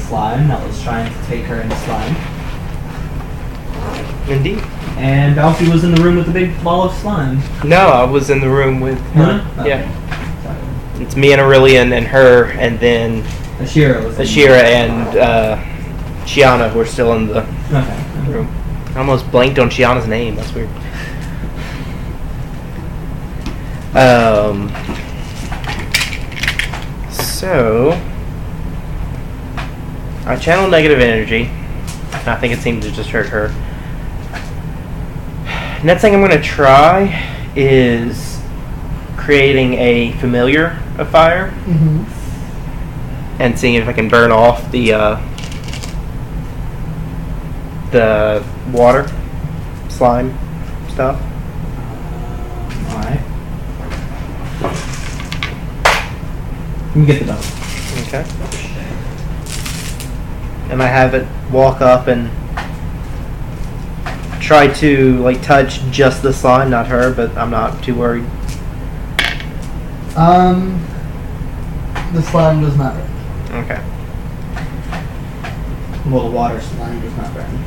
slime that was trying to take her into slime. Indeed. And Valki was in the room with the big ball of slime. No, I was in the room with her. Okay. Yeah. Sorry. It's me and Aurelian and her, and then Ashira was and Shiana were still in the room. I almost blanked on Shiana's name. That's weird. So I channeled negative energy. I think it seemed to just hurt her. Next thing I'm going to try is creating a familiar of fire and seeing if I can burn off the water, slime stuff. Alright. You get the dog. Okay. And I have it walk up and try to touch just the slime, not her, but I'm not too worried. The slime does not burn. Okay. Well, the water slime does not burn.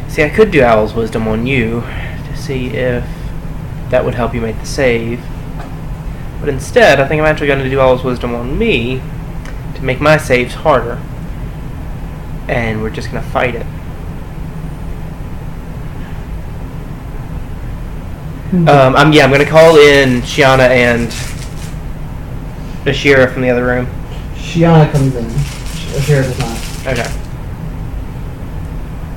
See, I could do Owl's Wisdom on you to see if that would help you make the save. But instead, I think I'm actually going to do Owl's Wisdom on me to make my saves harder. And we're just going to fight it. I'm going to call in Shiana and Ashira from the other room. Shiana comes in. Ashira does not. Okay.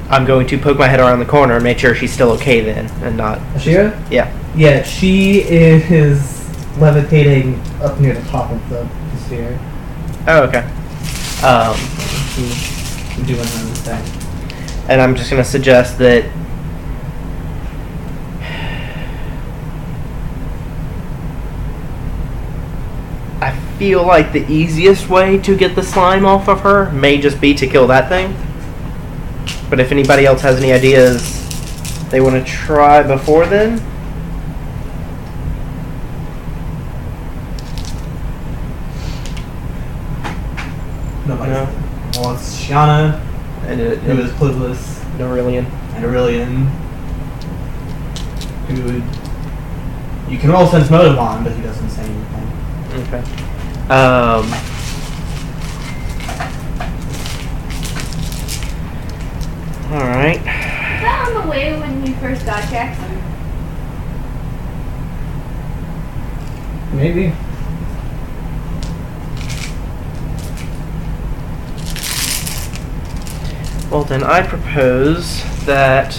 I'm going to poke my head around the corner and make sure she's still okay then, and not... Ashira? Yeah. Yeah, she is levitating up near the top of the sphere. Oh, okay. She's doing her own thing. And I'm just going to suggest that... I feel like the easiest way to get the slime off of her may just be to kill that thing. But if anybody else has any ideas they want to try before then... Nobody. No. Well, it's Shiana, who is clueless, Aurelian. and Aurelian, who would... You can roll sense motive on, but he doesn't say anything. Okay. Alright. Is that on the way when you first got Jackson? Maybe. Well then, I propose that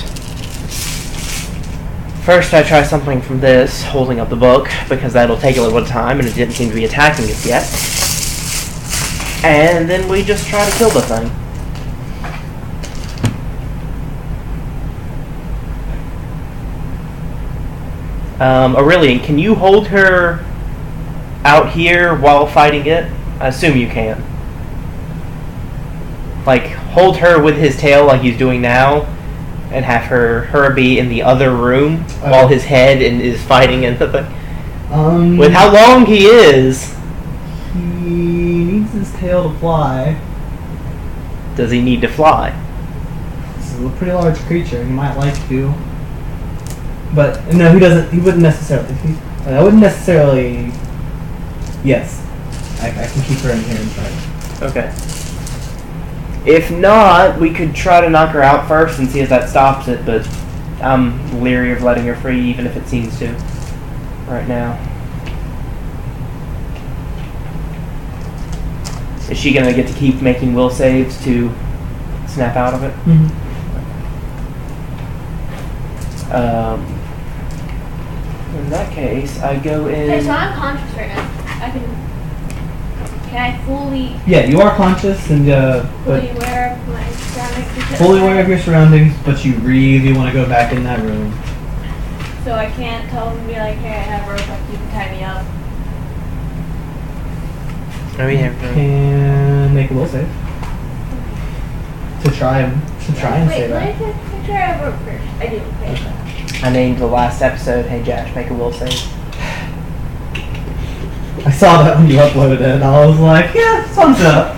first I try something from this, holding up the book, because that'll take a little bit of time and it didn't seem to be attacking us yet. And then we just try to kill the thing. Aurelian, can you hold her out here while fighting it? I assume you can. Like, hold her with his tail like he's doing now, and have her be in the other room while his head is fighting in the thing. With how long he is. He needs his tail to fly. Does he need to fly? This is a pretty large creature. He might like to. But, no, he doesn't. He wouldn't necessarily. I wouldn't necessarily... Yes. I can keep her in here and try. Okay. If not, we could try to knock her out first and see if that stops it, but I'm leery of letting her free even if it seems to right now. Is she going to get to keep making will saves to snap out of it? Mm-hmm. In that case, I go in... Okay, so I'm conscious right now. Can I fully... Yeah, you are conscious and fully aware of my surroundings? fully aware of your surroundings, but you really want to go back in that room. So I can't tell him and be like, hey, I have rope, like you can tie me up. Oh yeah. Can make a will save. To try and Wait, say let that. me make sure I have rope first. I do, okay. I named the last episode, Hey Josh, make a will save. I saw that when you uploaded it, and I was like, yeah, thumbs up.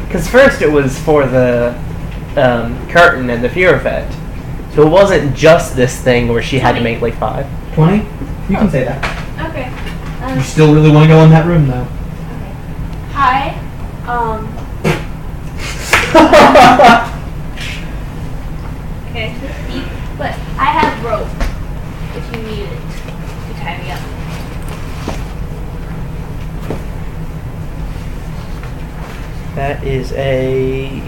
Because first it was for the curtain and the fear effect. So it wasn't just this thing where she had to make like 5. 20? You can say that. Okay. You still really want to go in that room, though. Okay. Hi. Okay, it's deep, but I have rope if you need it to tie me up. That is a...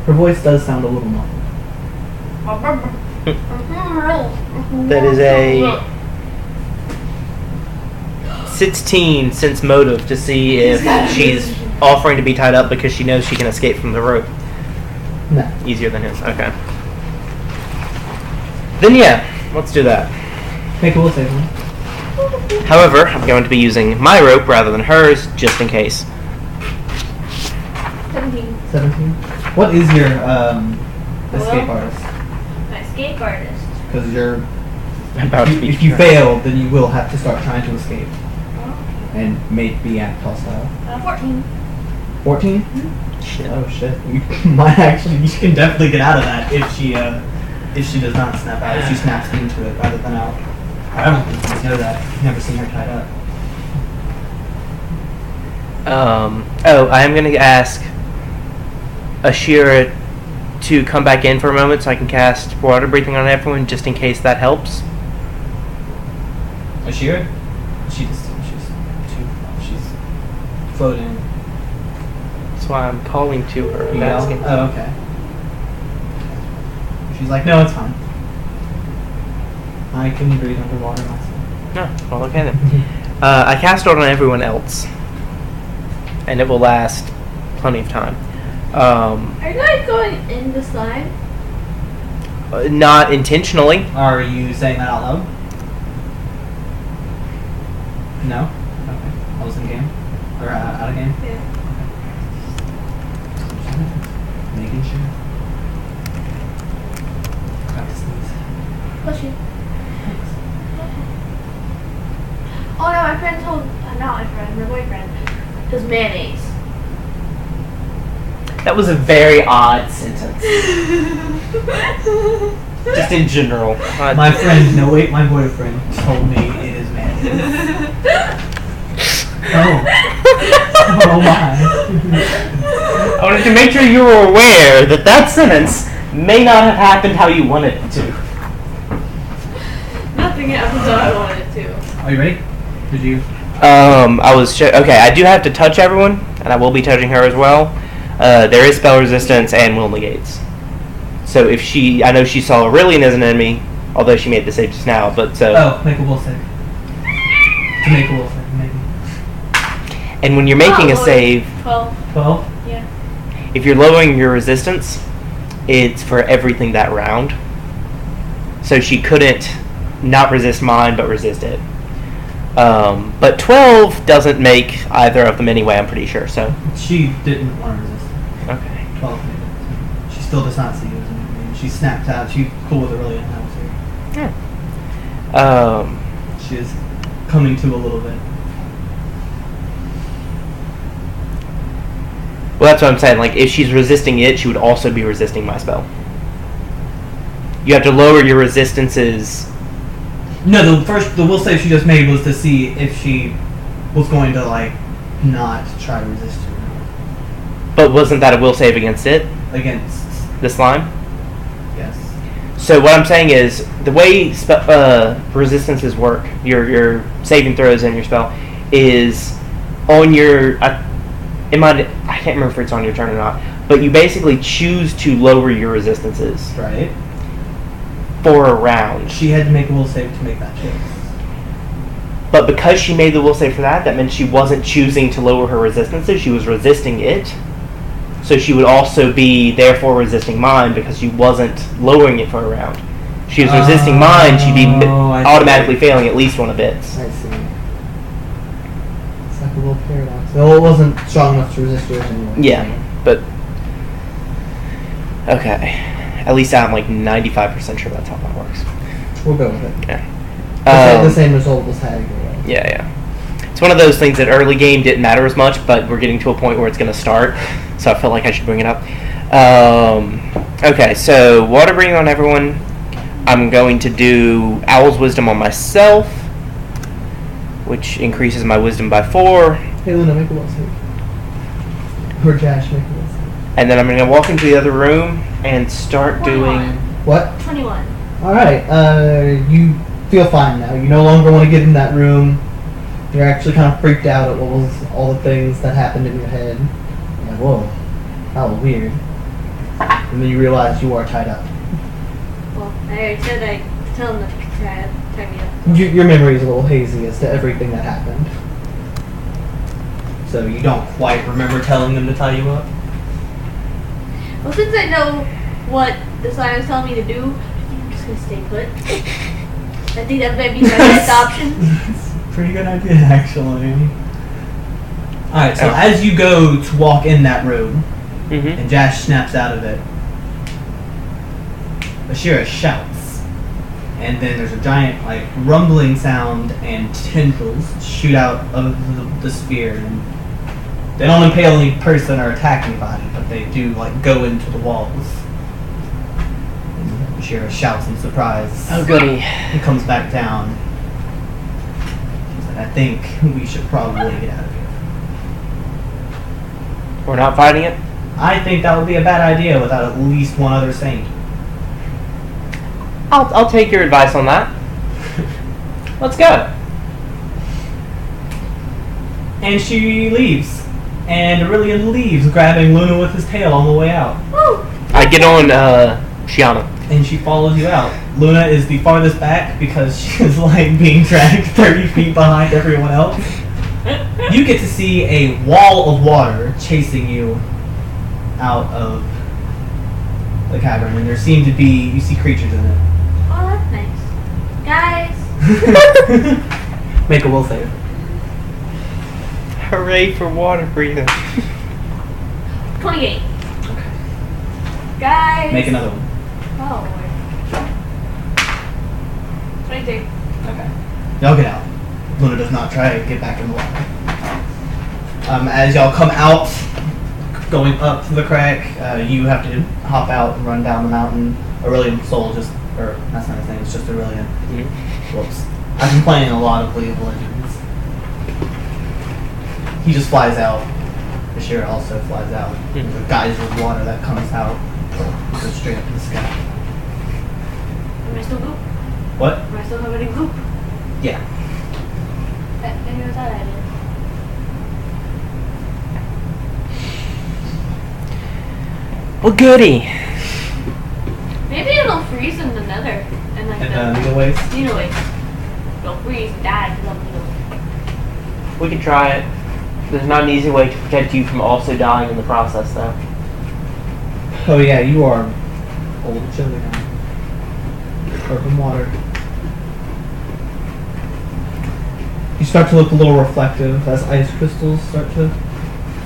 Her voice does sound a little muffled. That is a 16 sense motive to see if she's offering to be tied up because she knows she can escape from the rope. No. Easier than his. Okay. Then yeah, let's do that. Make a will save. One. However, I'm going to be using my rope rather than hers, just in case. 17. 17. What is your escape artist? My escape artist. Because you're... About to be if you trapped. fail, then you will have to start trying to escape. Oh, And be act hostile. 14. 14? Shit. Oh shit. You might actually... You can definitely get out of that if she does not snap out. If she snaps into it rather than out. I don't think you know that. I've never seen her tied up. I am going to ask Ashira to come back in for a moment so I can cast water breathing on everyone just in case that helps. Ashira? She's floating. That's why I'm calling to her. I'm Yeah. asking. Oh, okay. She's like, no, it's fine. I can breathe underwater myself. No, well, okay then. I cast it on everyone else, and it will last plenty of time. Are you guys going in the slime? Not intentionally. Are you saying that out loud? No? Okay. I was in game? Or out of game? Yeah. Making sure. Got to sneeze. Bless you. Oh no, my friend told, not my friend, my boyfriend, it was mayonnaise. That was a very odd sentence. Just in general. My friend, no wait, my boyfriend told me it is mayonnaise. Oh. Oh my. I wanted to make sure you were aware that that sentence may not have happened how you wanted it to. Nothing happens how I want it to. Are you ready? Did you? Okay, I do have to touch everyone, and I will be touching her as well. There is spell resistance and will negates. So if I know she saw Aurelian as an enemy, although she made the save just now, but so... Oh, make a will save. To make a will save, maybe. And when you're making a Oh, save, 12. 12? Yeah. if you're lowering your resistance, it's for everything that round. So she couldn't not resist mine, but resist it. But 12 doesn't make either of them anyway, I'm pretty sure, so... She didn't want to resist. Okay. 12 made it. She still does not see you as an enemy. She snapped out. She's cool with Aurelian now, too. Yeah. She is coming to a little bit. Well, that's what I'm saying. Like, if she's resisting it, she would also be resisting my spell. You have to lower your resistances. No, the will save she just made was to see if she was going to, like, not try to resist you. But wasn't that a will save against it? Against, The slime? yes. So what I'm saying is, the way resistances work, your saving throws and your spell, is on your... I can't remember if it's on your turn or not, but you basically choose to lower your resistances Right. for a round. She had to make a will save to make that choice. But because she made the will save for that, that meant she wasn't choosing to lower her resistances, she was resisting it. So she would also be therefore resisting mine because she wasn't lowering it for a round. She was resisting mine, she'd be I automatically see. failing at least one of its. I see. It's like a little paradox. Well, it wasn't strong enough to resist yours anyway. Yeah, but okay. At least I'm like 95% sure that's how that works. We'll go with it. Okay. The same result was had either way. Yeah. It's one of those things that early game didn't matter as much, but we're getting to a point where it's going to start, so I felt like I should bring it up. Okay, so water breathing on everyone. I'm going to do Owl's Wisdom on myself, which increases my wisdom by 4. Hey Luna, make a will save. Or Josh, make a will save. And then I'm going to walk into the other room and start 21. doing... What? 21. Alright, you feel fine now. You no longer want to get in that room. You're actually kind of freaked out at what was all the things that happened in your head. You're like, whoa, that was weird. And then you realize you are tied up. Well, I already said I'd tell him to tie me up. Your memory is a little hazy as to everything that happened. So you don't quite remember telling them to tie you up? Well, since I know what the sign was telling me to do, I think I'm just going to stay put. I think that might be my best option. It's a pretty good idea, actually. Alright, so as you go to walk in that room, and Jash snaps out of it, Ashira shouts, and then there's a giant, like, rumbling sound, and tendrils shoot out of the sphere, and they don't impale any person or attack anybody, but they do, like, go into the walls. And Ashira shouts in surprise. Oh, goody. He comes back down. She's like, I think we should probably get out of here. We're not fighting it? I think that would be a bad idea without at least one other saint. I'll take your advice on that. Let's go. And she leaves. And Aurelian leaves, grabbing Luna with his tail on the way out. Woo! I get on Shiana. And she follows you out. Luna is the farthest back because she is like being dragged 30 feet behind everyone else. You get to see a wall of water chasing you out of the cavern, and there seem to be, you see creatures in it. Oh, that's nice. Guys! Make a will save. Hooray for water breathing. 28. Guys! Make another one. Oh, Lord. 22. Okay. Y'all get out. Luna does not try to get back in the water. As y'all come out, going up the crack, you have to hop out and run down the mountain. Aurelian Soul just, or that's not his name, it's just Aurelian. Whoops. I've been playing a lot of League of Legends. He just flies out. Ashira also flies out. There's a geyser of water that comes out, goes straight up to the sky. Am I still goop? What? Am I still having goop? Yeah. Maybe what's that idea? Well, goody. Maybe it'll freeze in the nether. And like And needle waves? needle waves. It'll freeze and die because of needle. We could try it. There's not an easy way to protect you from also dying in the process, though. Oh yeah, you are old and chilly now. Open water. You start to look a little reflective as ice crystals start to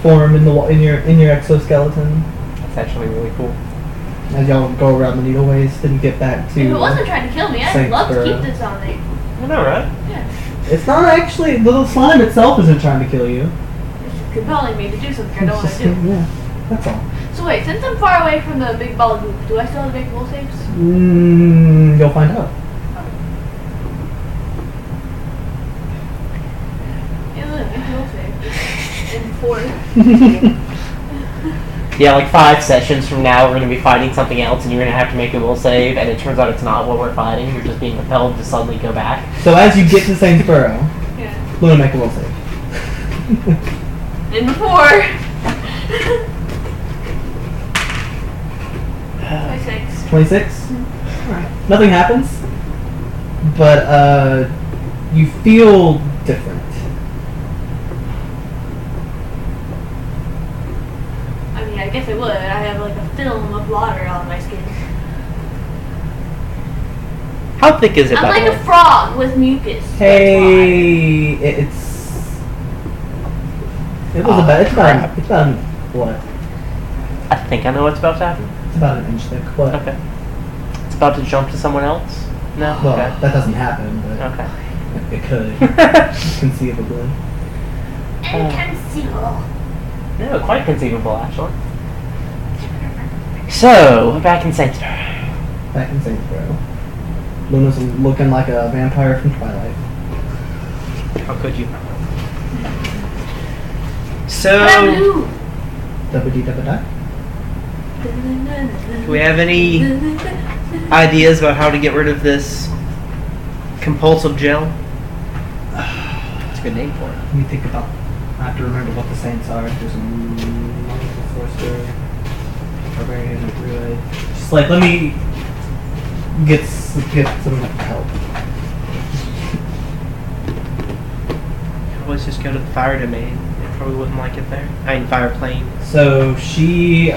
form in your exoskeleton. That's actually really cool. As y'all go around the needle waves, then you get back to. If it wasn't trying to kill me, I'd love to keep this on me. I know, right? Yeah. It's not actually, the slime itself isn't trying to kill you. It's just compelling me to do something I don't want to do. Yeah, that's all. So wait, since I'm far away from the big ball of goop, do I still have to make will saves? You'll find out. Yeah, look, make will save. And 4. Yeah, like 5 sessions from now, we're going to be fighting something else, and you're going to have to make a will save, and it turns out it's not what we're fighting. You're just being compelled to suddenly go back. So as you get to Sainsboro, Yeah. Luna, make a will save. And 4. 26. 26? Alright. Nothing happens, but you feel different. I mean, I guess I film of water on my skin. How thick is it, I'm by like the way? a frog with mucus. Hey, it was about. It's about what? I think I know what's about to happen. It's about an inch thick. What? Okay. It's about to jump to someone else? No? Well, Okay. that doesn't happen, but Okay. it could conceivably. Inconceivable. No, quite conceivable, actually. So, back in Saintsbury. Back in Saintsboro. Luna's looking like a vampire from Twilight. How could you? So, But I'm blue. Dabba-dee-dabba-da. do we have any ideas about how to get rid of this compulsive gel? That's a good name for it. Let me think about. I have to remember what the saints are. There's a monk, a sorcerer, barbarian, a druid. Just like let me get some help. Always just go to the fire domain. They probably wouldn't like it there. I mean, fire plane. So she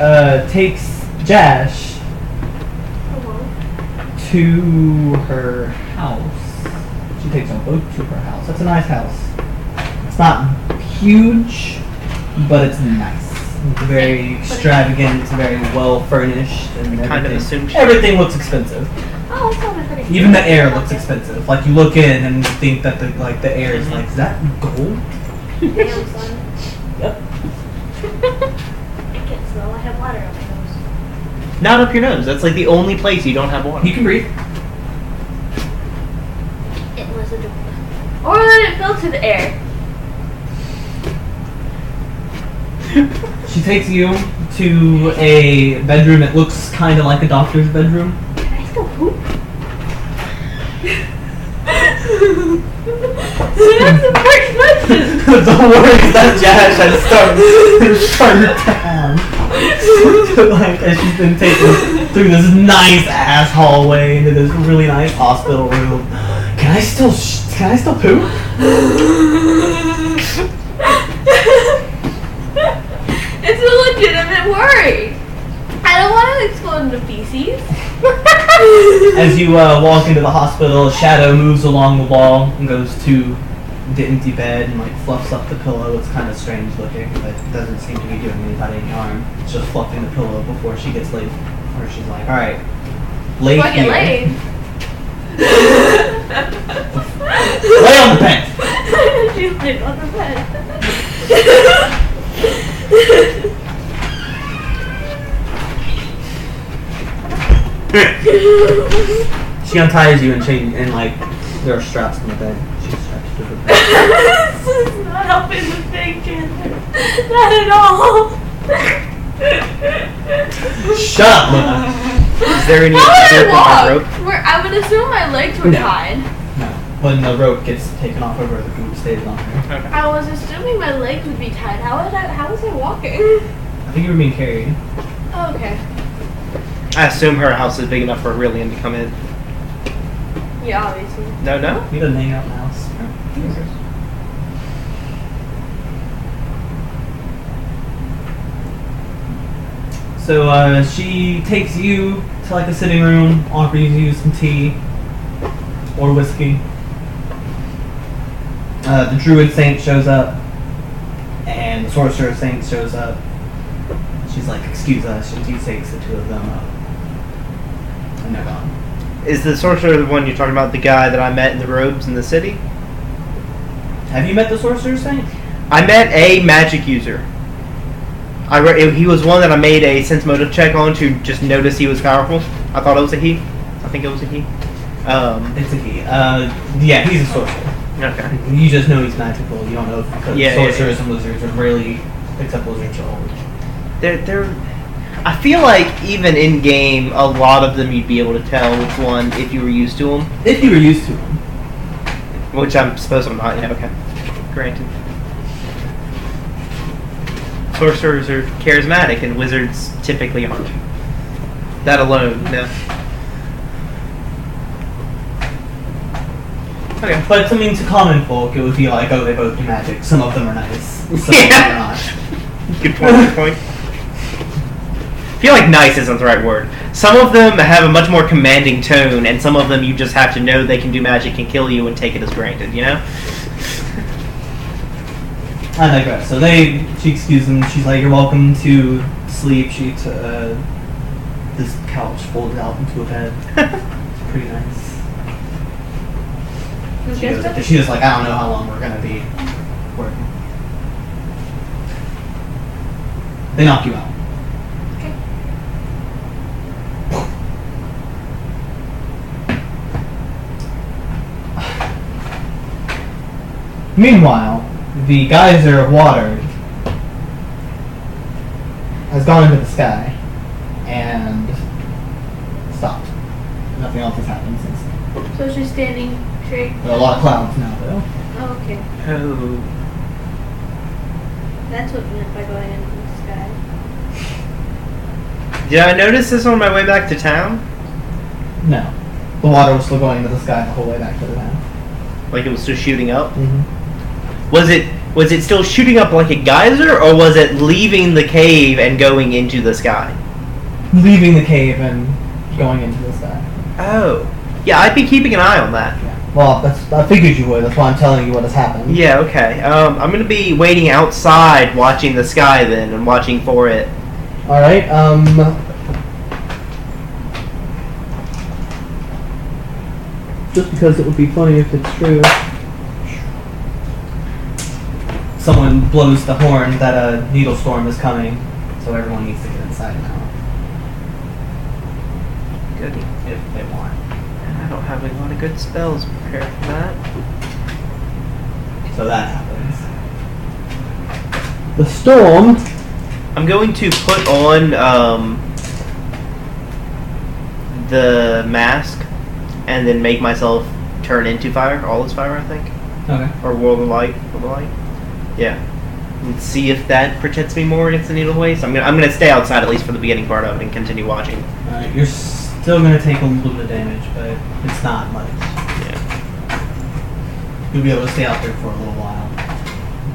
takes Jash Hello. to her house. She takes them both to her house. It's a nice house. It's not huge, but it's nice. It's very extravagant. It's very well furnished, and I kind of everything- assumed she- everything looks expensive. Oh, it's not pretty. Even the air looks expensive. Like you look in and think that the air is like, is that gold? Damn, son. Yep. I can't smell. I have water on my nose. Not up your nose. That's like the only place you don't have water. You can breathe. It was a door. Or let it filter the air. She takes you to a bedroom. It looks kind of like a doctor's bedroom. Can I still poop? That's the first question. Don't worry, that Jash had started down. Like as she's been taken through this nice ass hallway into this really nice hospital room. Can I still poop? It's a legitimate worry. I don't want to explode into feces. As you walk into the hospital, a shadow moves along the wall and goes to the empty bed and like fluffs up the pillow. It's kind of strange looking, but it doesn't seem to be doing anybody any harm. It's just fluffing the pillow before she gets laid. Or she's like, all right, lay Do I get here. laid? Lay on the bed. She's laid on the bed. She unties you and like there are straps on the bed. She's strapped to the bed. This is not helping the thing, Chandler. Not at all. Shut up, Luna. Is there any How would I example of walk? rope? I would assume my legs were No. tied. No, when the rope gets taken off over, the goop stays on her. Okay. I was assuming my legs would be tied. How was I walking? I think you were being carried. Oh, okay. I assume her house is big enough for Aurelian to come in. Yeah, obviously. No, no? He doesn't hang out in the house. So she takes you to like a sitting room, offers you some tea or whiskey. The druid saint shows up, and the sorcerer saint shows up. She's like, "Excuse us," and she takes the two of them up, and they're gone. Is the sorcerer the one you're talking about, the guy that I met in the robes in the city? Have you met the sorcerer saint? I met a magic user. He was one that I made a sense motive check on to just notice he was powerful. I thought it was a he. I think it was a he. It's a he. Yeah, he's a sorcerer. Okay. You just know he's magical. You don't know if because Yeah, sorcerers and wizards are really, except wizards are old. They're. I feel like even in game, a lot of them you'd be able to tell which one if you were used to them. If you were used to them. Which I'm suppose I'm not. Yeah. Okay. Granted. Sorcerers are charismatic and wizards typically aren't. That alone, no. Okay. But I mean, to common folk, it would be like, oh, they both do magic. Some of them are nice. Some of them are not. Good point. Good point. I feel like nice isn't the right word. Some of them have a much more commanding tone, and some of them you just have to know they can do magic and kill you and take it as granted, you know? I digress. So she excused them. She's like, "You're welcome to sleep." She this couch folded out into a bed. It's pretty nice. She was like, "I don't know how long we're gonna be working." They knock you out. Okay. Meanwhile, the geyser of water has gone into the sky and stopped. Nothing else has happened since. So it's just standing straight. There are a lot of clouds now, though. Oh, okay. Oh. That's what meant by going into the sky. Did I notice this on my way back to town? No. The water was still going into the sky the whole way back to the town. Like it was still shooting up? Mm-hmm. Was it still shooting up like a geyser, or was it leaving the cave and going into the sky? Leaving the cave and going into the sky. Oh. Yeah, I'd be keeping an eye on that. Yeah. Well, I figured you would. That's why I'm telling you what has happened. Yeah, okay. I'm going to be waiting outside watching the sky then and watching for it. Alright, just because it would be funny if it's true. Someone blows the horn that a needle storm is coming, so everyone needs to get inside now. Goody. If they want. I don't have a lot of good spells prepared for that. So that happens. The storm. I'm going to put on the mask and then make myself turn into fire. All is fire, I think. Okay. Or world of light. Yeah. And see if that protects me more against the needle waste. I'm gonna stay outside at least for the beginning part of it and continue watching. Alright, you're still gonna take a little bit of damage, but it's not much. Yeah. You'll be able to stay out there for a little while.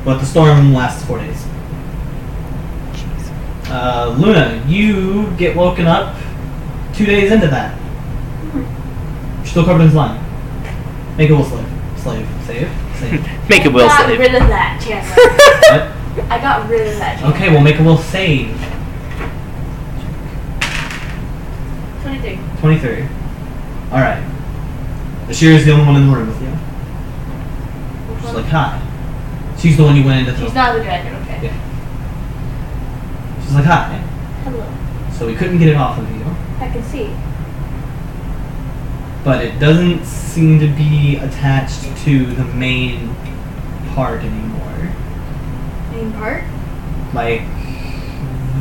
But the storm lasts 4 days. Jeez. Luna, you get woken up 2 days into that. You're still covered in slime. Make a will save. Save. Make a will I got save. rid of that, Chandler. What? I got rid of that. Chandler. Okay, we'll make a will save. 23. 23. Alright. Ashira's the only one in the room with you. She's like, hi. She's the one you went into the... She's not the dragon, okay. Yeah. She's like, hi. Hello. So we couldn't get it off of you. I can see. But it doesn't seem to be attached to the main part anymore. Main part? Like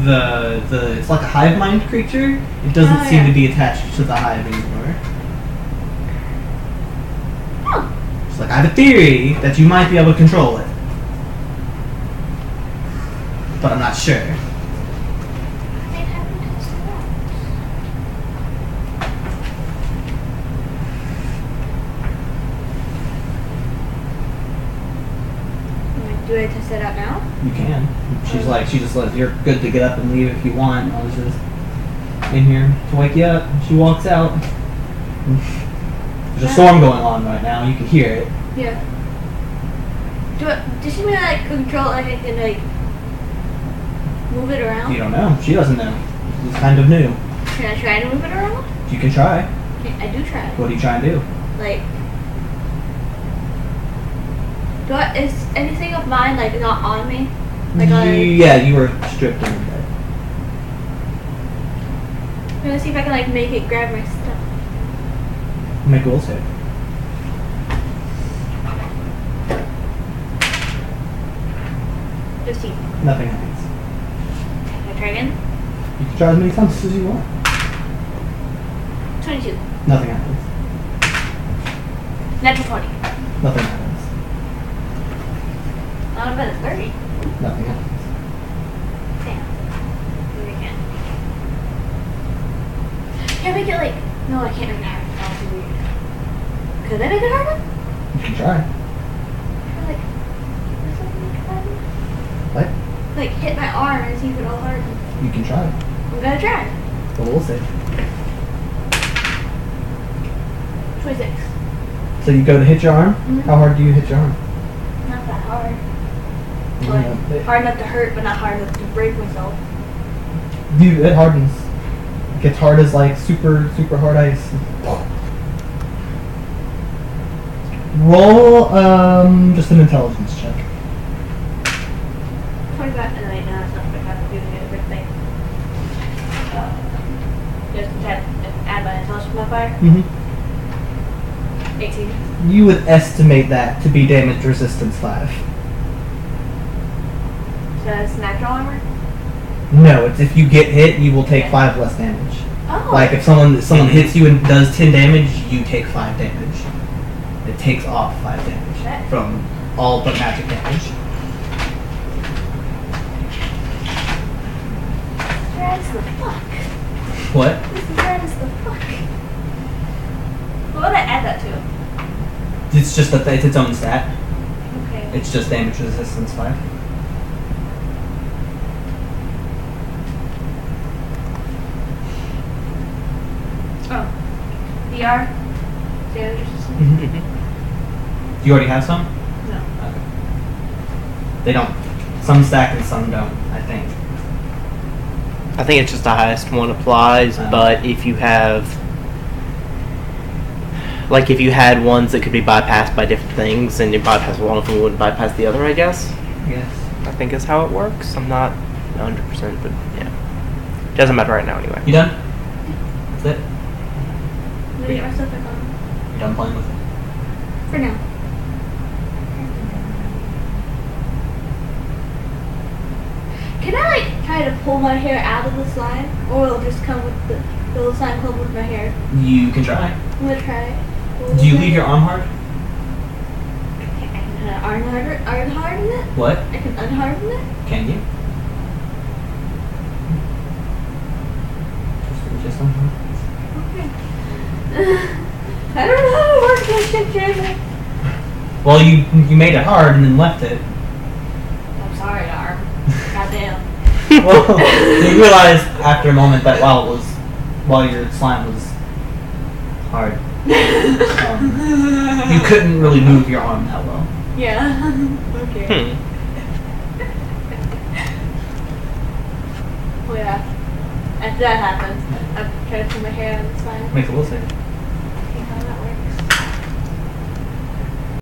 the it's like a hive mind creature. It doesn't seem to be attached to the hive anymore. Huh. It's like, I have a theory that you might be able to control it, but I'm not sure. Do I test it out now? You can. She's like, she just lets you're good to get up and leave if you want. I was just in here to wake you up. She walks out. There's a storm going on right now. You can hear it. Yeah. Does she mean like control anything, like move it around? You don't know. She doesn't know. It's kind of new. Can I try to move it around? You can try. I do try. What do you try and do? Like, is anything of mine like not on me? Like Yeah, you were stripped in bed. I'm gonna see if I can like make it grab my stuff. Make a will save. Just see. Nothing happens. Can I try again? You can try as many times as you want. 22. Nothing happens. Natural 20. Nothing happens. Not a bad 30. Nothing happens. Damn. Do it again. Can I make it like... No, I can't make it harder. That would be weird. Could I make it harder? You can try. Like... What? Like hit my arm and see if it'll harden. You can try. I'm gonna try. So we'll see. 26. So you go to hit your arm? Mhm. How hard do you hit your arm? Not that hard. Yeah. Like, hard enough to hurt, but not hard enough to break myself. Dude, it hardens. It gets hard as like super hard ice. Roll just an intelligence check. 25. And then now it's not like I'm doing a good thing. Just add my intelligence modifier. Mm-hmm. 18. You would estimate that to be damage resistance 5. So that's natural armor? No, it's if you get hit, you will take Okay. 5 less damage. Oh. Like if someone hits you and does 10 damage, you take 5 damage. It takes off 5 damage Okay. from all but magic damage. Rad as the fuck. What? This is rad as the fuck. What would I add that to? It's just that it's its own stat. Okay. It's just damage resistance 5. Oh. DR? Damage resistance? Mm-hmm. You already have some? No. Okay. They don't. Some stack and some don't, I think. I think it's just the highest one applies, but if you have, like, if you had ones that could be bypassed by different things, and you bypass one of them, you wouldn't bypass the other, I guess. Yes. I think is how it works. I'm not 100%, but yeah. Doesn't matter right now anyway. You done? That's it? I'm gonna get myself back on. You done playing with it? For now. Can I like try to pull my hair out of the slime, or will it just come with the little slime clump with my hair? You can try. I'm gonna try. Do you leave your arm hard? I can unharden it. What? I can unharden it. Can you? Just unhard. Okay. I don't know how to work this shit, Jamie. Well, you made it hard and then left it. I'm sorry, arm. Goddamn. Well, you realized after a moment that while your slime was hard, you couldn't really move your arm that well. Yeah. Okay. Well, yeah. After that happened, I tried to pull my hair out of the slime. Make a will save.